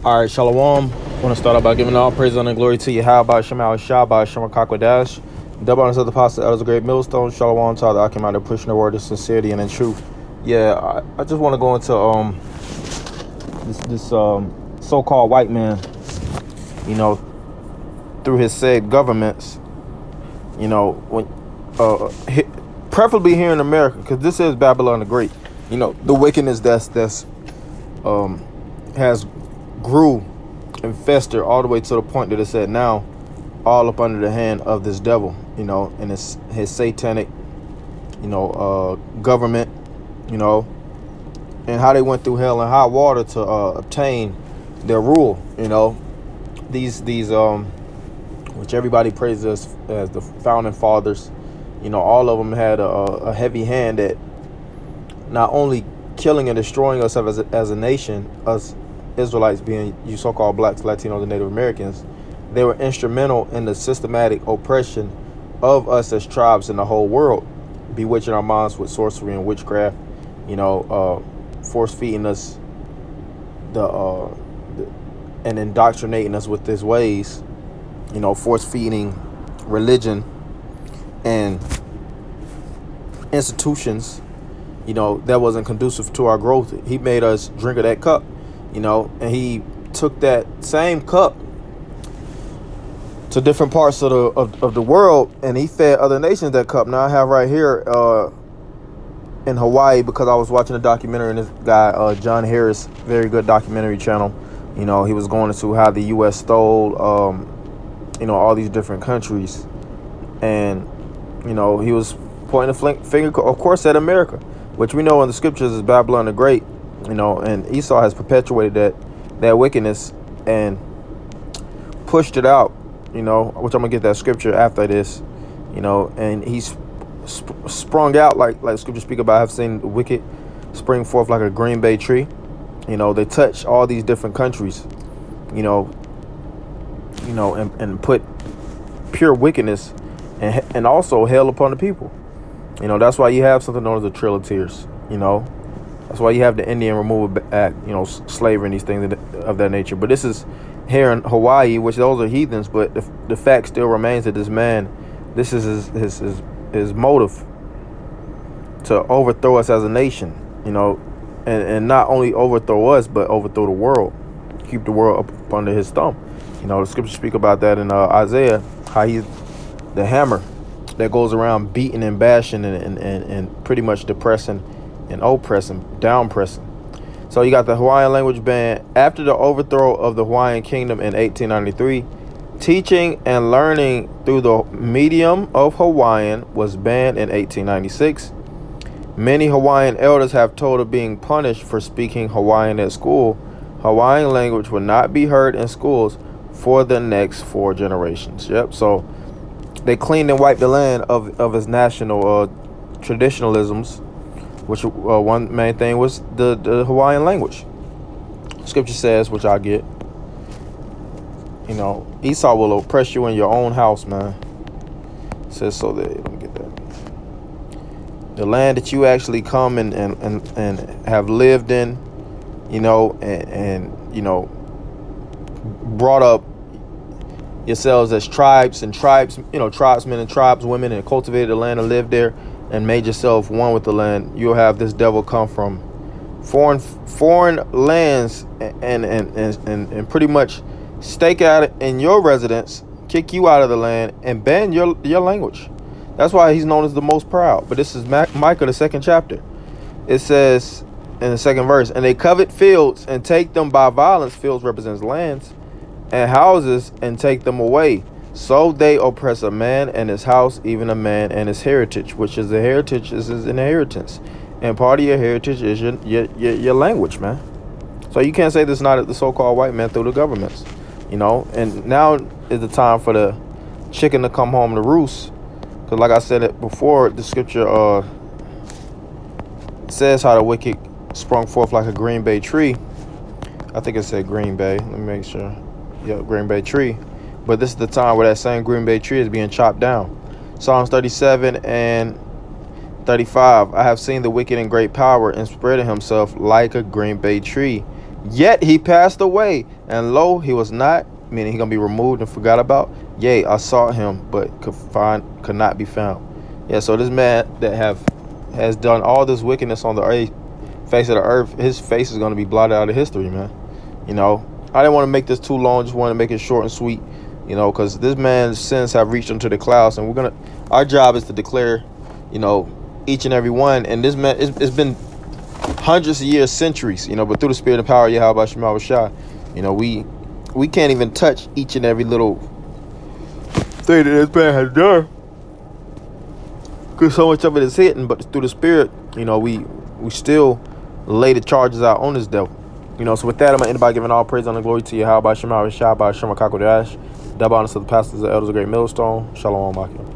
All right, Shalom. I want to start out by giving all praise, honor, and glory to you. How about Shema Shah, Shema Kakwadash? Double honors of the apostle, elders, a great millstone. Shalom to all that I came out of pushing the word of sincerity and in truth. Yeah, I just want to go into this so-called white man, you know, through his said governments, you know, when preferably here in America, because this is Babylon the Great. You know, the wickedness that's has grew and festered all the way to the point that it's at now, all up under the hand of this devil, you know, and his satanic, you know, government, you know, and how they went through hell and high water to obtain their rule, you know. These which everybody praises as the founding fathers, you know, all of them had a heavy hand at not only killing and destroying us as a nation, us Israelites being you so-called blacks, Latinos, and Native Americans. They were instrumental in the systematic oppression of us as tribes in the whole world, bewitching our minds with sorcery and witchcraft, you know, force feeding us and indoctrinating us with these ways, you know, force feeding religion and institutions, you know, that wasn't conducive to our growth. He made us drink of that cup, you know, and he took that same cup to different parts of the world, and he fed other nations that cup. Now I have right here in Hawaii, because I was watching a documentary, and this guy John Harris, very good documentary channel, you know, he was going into how the U.S. stole you know, all these different countries, and you know, he was pointing the finger, of course, at America, which we know in the scriptures is Babylon the Great, you know, and Esau has perpetuated that wickedness and pushed it out, you know, which I'm gonna get that scripture after this, you know, and he's sprung out like scripture speak about. I've seen the wicked spring forth like a green bay tree, you know. They touch all these different countries, you know, and put pure wickedness and also hell upon the people. You know, that's why you have something known as the Trail of Tears, you know. That's why you have the Indian Removal Act, you know, slavery and these things of that nature. But this is here in Hawaii, which those are heathens, but the fact still remains that this man, this is his motive to overthrow us as a nation, you know, and not only overthrow us, but overthrow the world, keep the world up under his thumb. You know, the scriptures speak about that in Isaiah, how he's the hammer that goes around beating and bashing and pretty much depressing and oppressing, down pressing. So you got the Hawaiian language ban. After the overthrow of the Hawaiian kingdom in 1893, teaching and learning through the medium of Hawaiian was banned in 1896. Many Hawaiian elders have told of being punished for speaking Hawaiian at school. Hawaiian language will not be heard in schools for the next 4 generations. Yep. So they cleaned and wiped the land of its national traditionalisms, which one main thing was the Hawaiian language. Scripture says, which I get, you know, Esau will oppress you in your own house, man. It says so that, let me get that. The land that you actually come and have lived in, you know, and you know, brought up yourselves as tribes, you know, tribesmen and tribeswomen, and cultivated the land and lived there and made yourself one with the land. You'll have this devil come from foreign lands and pretty much stake out in your residence, kick you out of the land, and ban your language. That's why he's known as the most proud. But this is Micah, the 2nd chapter. It says in the 2nd verse, and they covet fields and take them by violence. Fields represents lands, and houses, and take them away. So they oppress a man and his house, even a man and his heritage, which is the heritage is his inheritance. And part of your heritage is your language, man. So you can't say this is not the so-called white man through the governments, you know. And now is the time for the chicken to come home to roost. Because like I said it before, the scripture says how the wicked sprung forth like a green bay tree. I think it said green bay. Let me make sure. Yeah, green bay tree. But this is the time where that same green bay tree is being chopped down. Psalms 37 and 35. I have seen the wicked in great power and spreading himself like a green bay tree. Yet he passed away, and lo, he was not, meaning he gonna be removed and forgot about. Yea, I sought him, but could not be found. Yeah, so this man that has done all this wickedness on the face of the earth, his face is gonna be blotted out of history, man. You know, I didn't want to make this too long, just wanted to make it short and sweet, you know, because this man's sins have reached into the clouds, and our job is to declare, you know, each and every one. And this man, it's been hundreds of years, centuries, you know, but through the spirit and power of Yahweh Shema Shah, you know, we can't even touch each and every little thing that this man has done, because so much of it is hidden. But through the spirit, you know, we still lay the charges out on this devil. You know, so with that, I'm going to end by giving all praise and glory to Yahweh Shema Shah by Shema Kakodash. Double honors to the pastors and elders of Great Millstone. Shalom, Makim.